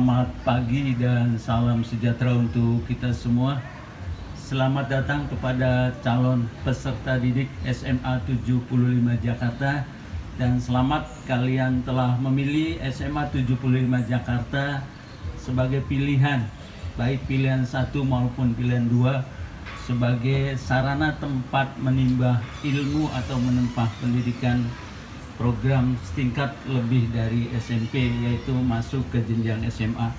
Selamat pagi dan salam sejahtera untuk kita semua. Selamat datang kepada calon peserta didik SMA 75 Jakarta. Dan selamat kalian telah memilih SMA 75 Jakarta sebagai pilihan, baik pilihan 1 maupun pilihan 2, sebagai sarana tempat menimba ilmu atau menempuh pendidikan program setingkat lebih dari SMP, yaitu masuk ke jenjang SMA.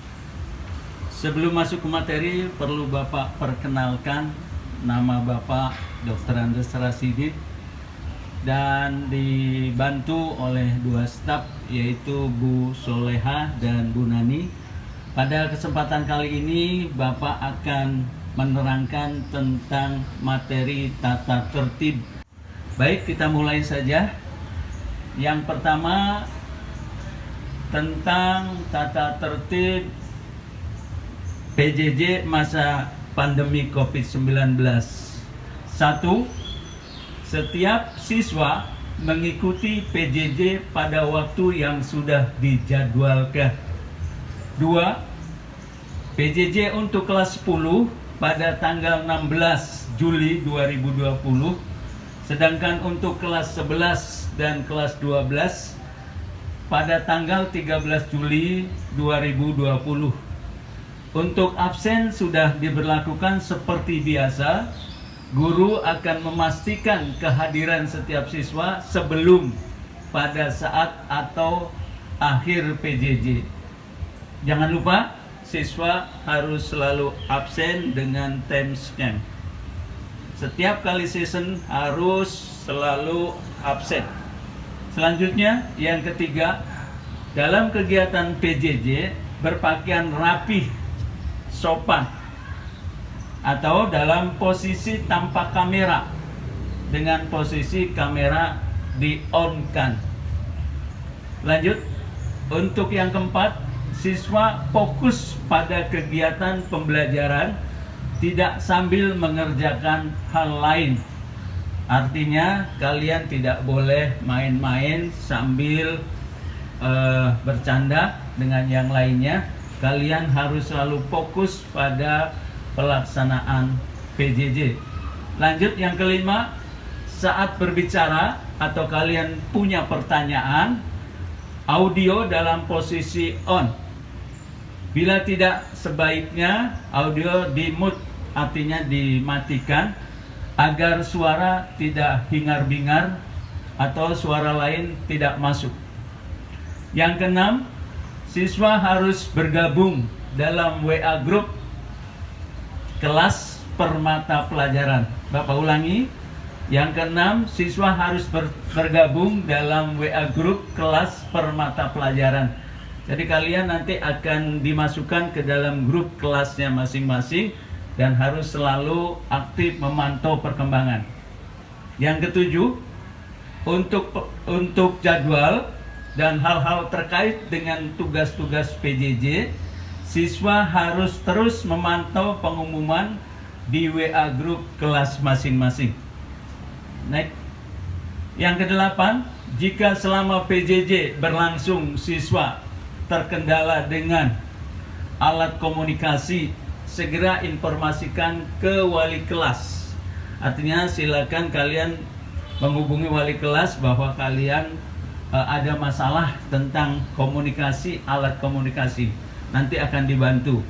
Sebelum masuk ke materi, perlu Bapak perkenalkan. Nama Bapak Dr. Andes Rasidin dan dibantu oleh 2 staf, yaitu Bu Soleha dan Bu Nani. Pada kesempatan kali ini Bapak akan menerangkan tentang materi tata tertib. Baik, kita mulai saja. Yang pertama, tentang tata tertib PJJ masa pandemi COVID-19. 1. Setiap siswa mengikuti PJJ pada waktu yang sudah dijadwalkan. 2. PJJ untuk kelas 10 pada tanggal 16 Juli 2020, sedangkan untuk kelas 11 dan kelas 12 pada tanggal 13 Juli 2020. Untuk absen sudah diberlakukan seperti biasa. Guru akan memastikan kehadiran setiap siswa sebelum, pada saat, atau akhir PJJ. Jangan lupa, siswa harus selalu absen dengan time scan. Setiap kali season harus selalu absen. Selanjutnya, yang ketiga, dalam kegiatan PJJ berpakaian rapih, sopan, atau dalam posisi tanpa kamera, dengan posisi kamera di-on-kan. Lanjut, untuk yang keempat, siswa fokus pada kegiatan pembelajaran, tidak sambil mengerjakan hal lain. Artinya kalian tidak boleh main-main sambil bercanda dengan yang lainnya. Kalian harus selalu fokus pada pelaksanaan PJJ. Lanjut, yang kelima, saat berbicara atau kalian punya pertanyaan, audio dalam posisi on. Bila tidak, sebaiknya audio di-mute, artinya dimatikan, agar suara tidak hingar-bingar atau suara lain tidak masuk. Yang keenam, siswa harus bergabung dalam WA group kelas per mata pelajaran. Bapak ulangi, yang keenam, siswa harus bergabung dalam WA group kelas per mata pelajaran. Jadi kalian nanti akan dimasukkan ke dalam grup kelasnya masing-masing dan harus selalu aktif memantau perkembangan. Yang ketujuh, untuk jadwal dan hal-hal terkait dengan tugas-tugas PJJ, siswa harus terus memantau pengumuman di WA grup kelas masing-masing. Next. Yang kedelapan, jika selama PJJ berlangsung siswa terkendala dengan alat komunikasi, segera informasikan ke wali kelas. Artinya silakan kalian menghubungi wali kelas bahwa kalian ada masalah tentang komunikasi, alat komunikasi. Nanti akan dibantu.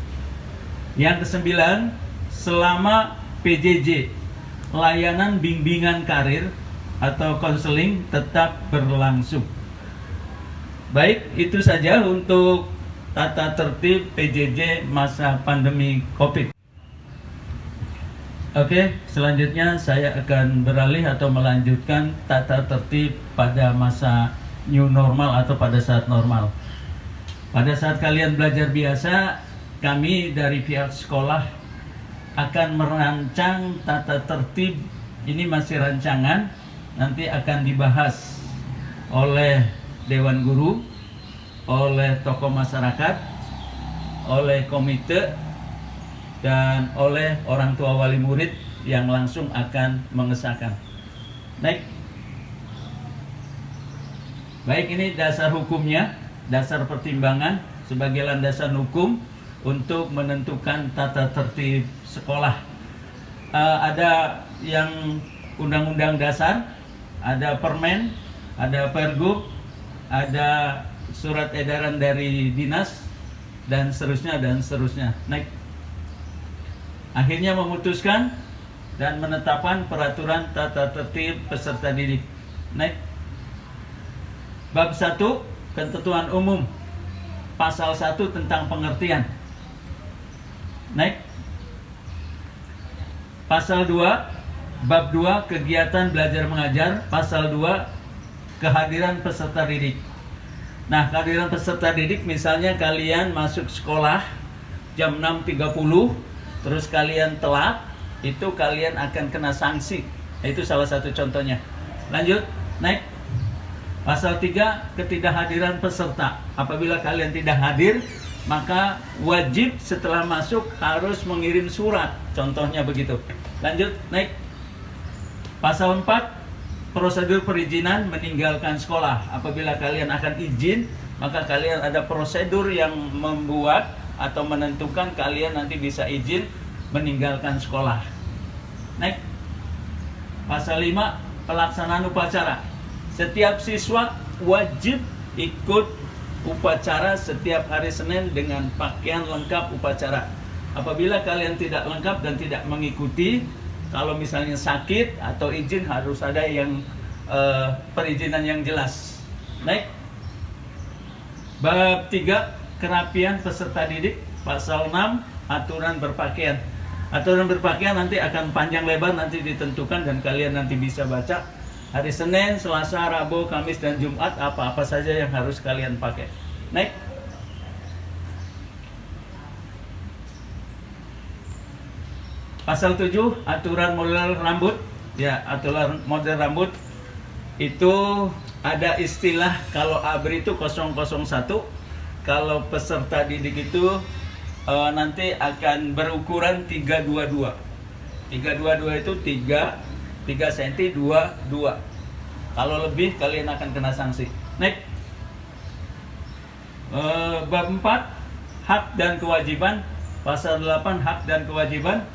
Yang kesembilan, selama PJJ, layanan bimbingan karir atau konseling tetap berlangsung. Baik, itu saja untuk tata tertib PJJ masa pandemi COVID. Oke, selanjutnya saya akan beralih atau melanjutkan tata tertib pada masa new normal atau pada saat normal. Pada saat kalian belajar biasa, kami dari pihak sekolah akan merancang tata tertib. Ini masih rancangan, nanti akan dibahas oleh Dewan Guru, oleh tokoh masyarakat, oleh komite, dan oleh orang tua wali murid yang langsung akan mengesahkan. Baik, ini dasar hukumnya, dasar pertimbangan. sebagai landasan hukum untuk menentukan tata tertib sekolah. Ada yang undang-undang dasar, ada permen, ada pergub, ada surat edaran dari dinas, dan seterusnya dan seterusnya. Naik. Akhirnya memutuskan dan menetapkan peraturan tata tertib peserta didik. Naik. Bab 1, ketentuan umum. Pasal 1 tentang pengertian. Naik. Pasal 2, bab 2, kegiatan belajar mengajar. Pasal 2, kehadiran peserta didik. Nah, kehadiran peserta didik misalnya kalian masuk sekolah jam 6.30, terus kalian telat, itu kalian akan kena sanksi. Itu salah satu contohnya. Lanjut, naik. Pasal 3, ketidakhadiran peserta. Apabila kalian tidak hadir, maka wajib setelah masuk harus mengirim surat. Contohnya begitu. Lanjut, naik. Pasal 4, prosedur perizinan meninggalkan sekolah. Apabila kalian akan izin, maka kalian ada prosedur yang membuat atau menentukan kalian nanti bisa izin meninggalkan sekolah. Naik. Pasal 5, pelaksanaan upacara. Setiap siswa wajib ikut upacara setiap hari Senin dengan pakaian lengkap upacara. Apabila kalian tidak lengkap dan tidak mengikuti, kalau misalnya sakit atau izin harus ada yang perizinan yang jelas. Naik. Bab 3, kerapian peserta didik. Pasal 6, aturan berpakaian. Aturan berpakaian nanti akan panjang lebar, nanti ditentukan dan kalian nanti bisa baca. Hari Senin, Selasa, Rabu, Kamis, dan Jumat apa-apa saja yang harus kalian pakai. Naik. Pasal 7, aturan model rambut. Ya, aturan model rambut itu ada istilah, kalau ABRI itu 001, kalau peserta didik itu nanti akan berukuran 322. 322 itu 3 cm 22. Kalau lebih kalian akan kena sanksi. Naik. Bab 4, hak dan kewajiban. Pasal 8, hak dan kewajiban.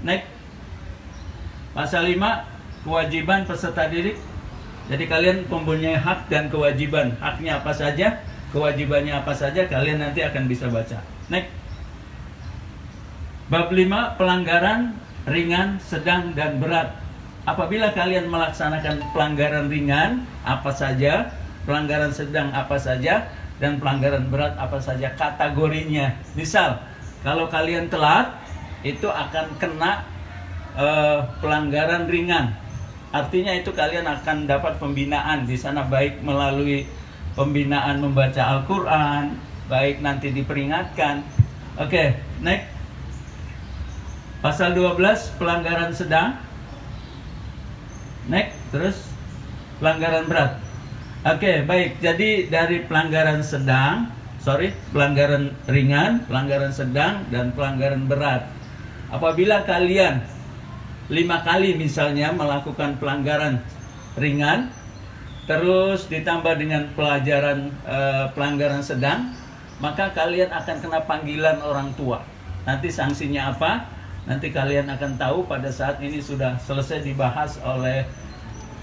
Naik. Pasal 5, kewajiban peserta didik. Jadi kalian mempunyai hak dan kewajiban. Haknya apa saja, kewajibannya apa saja, kalian nanti akan bisa baca. Naik. Bab 5, pelanggaran ringan, sedang, dan berat. Apabila kalian melaksanakan pelanggaran ringan apa saja, pelanggaran sedang apa saja, dan pelanggaran berat apa saja kategorinya. Misal, kalau kalian telat, itu akan kena pelanggaran ringan. Artinya itu kalian akan dapat pembinaan di sana, baik melalui pembinaan membaca Al-Quran, baik nanti diperingatkan. Oke, next. Pasal 12, pelanggaran sedang. Next, terus pelanggaran berat. Oke, baik. Jadi dari pelanggaran pelanggaran ringan, pelanggaran sedang, dan pelanggaran berat. Apabila kalian 5 kali misalnya melakukan pelanggaran ringan, terus ditambah dengan pelanggaran sedang, maka kalian akan kena panggilan orang tua. Nanti sanksinya apa? Nanti kalian akan tahu pada saat ini sudah selesai dibahas oleh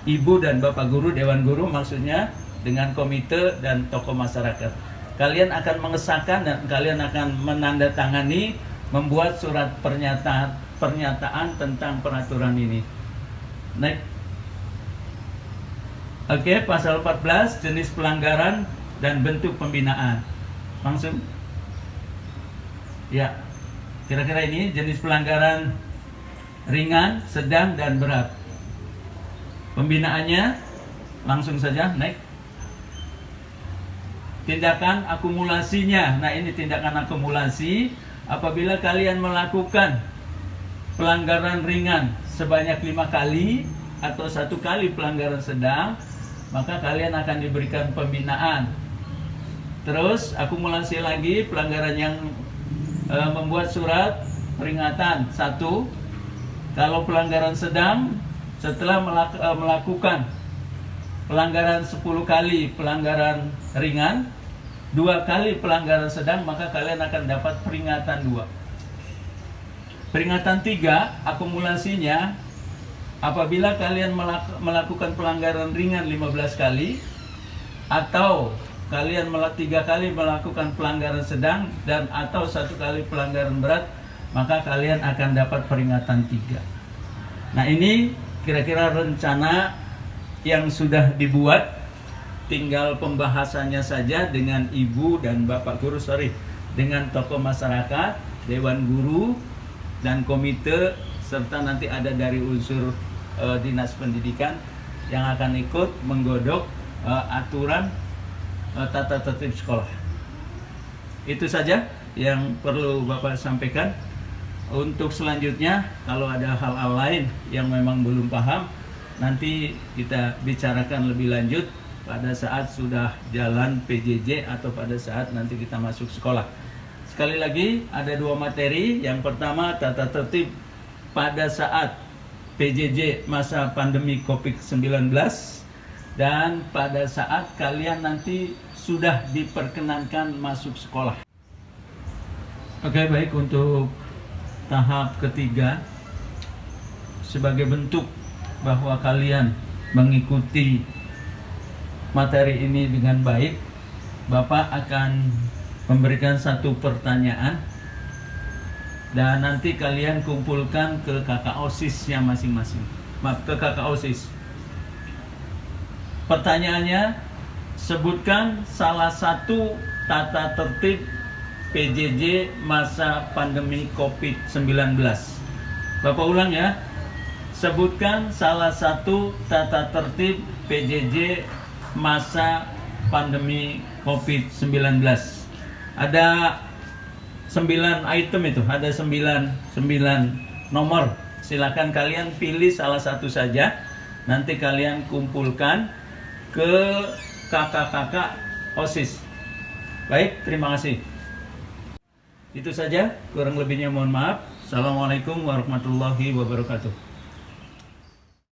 ibu dan bapak guru, dewan guru maksudnya, dengan komite dan tokoh masyarakat. Kalian akan mengesahkan dan kalian akan menandatangani, membuat surat pernyataan tentang peraturan ini. Next. Oke, pasal 14, jenis pelanggaran dan bentuk pembinaan. Langsung. Ya. Kira-kira ini jenis pelanggaran ringan, sedang, dan berat. Pembinaannya langsung saja, next. Tindakan akumulasinya. Nah, ini tindakan akumulasi. Apabila kalian melakukan pelanggaran ringan sebanyak 5 kali atau 1 kali pelanggaran sedang, maka kalian akan diberikan pembinaan. Terus akumulasi lagi, pelanggaran yang membuat surat peringatan 1. Kalau pelanggaran sedang, setelah melakukan pelanggaran 10 kali pelanggaran ringan, 2 kali pelanggaran sedang, maka kalian akan dapat peringatan 2. Peringatan 3 akumulasinya apabila kalian melakukan pelanggaran ringan 15 kali, atau kalian 3 kali melakukan pelanggaran sedang, dan atau 1 kali pelanggaran berat, maka kalian akan dapat peringatan 3. Nah, ini kira-kira rencana yang sudah dibuat, tinggal pembahasannya saja dengan ibu dan bapak guru, dengan tokoh masyarakat, dewan guru, dan komite, serta nanti ada dari unsur dinas pendidikan yang akan ikut menggodok aturan tata tertib sekolah. Itu saja yang perlu Bapak sampaikan. Untuk selanjutnya, kalau ada hal-hal lain yang memang belum paham, nanti kita bicarakan lebih lanjut pada saat sudah jalan PJJ atau pada saat nanti kita masuk sekolah. Sekali lagi, ada 2 materi. Yang pertama, tata tertib pada saat PJJ masa pandemi COVID-19, dan pada saat kalian nanti sudah diperkenankan masuk sekolah. Oke, baik. Untuk tahap ketiga, sebagai bentuk bahwa kalian mengikuti materi ini dengan baik, Bapak akan memberikan 1 pertanyaan, dan nanti kalian kumpulkan ke kakak OSIS-nya masing-masing. Ke kakak OSIS. Pertanyaannya, sebutkan salah satu tata tertib PJJ masa pandemi COVID-19. Bapak ulang ya. Sebutkan salah satu tata tertib PJJ masa pandemi COVID-19. Ada 9 item itu, ada 9 nomor. Silakan kalian pilih salah satu saja. Nanti kalian kumpulkan ke kakak-kakak OSIS. Baik, terima kasih. Itu saja, kurang lebihnya mohon maaf. Assalamualaikum warahmatullahi wabarakatuh.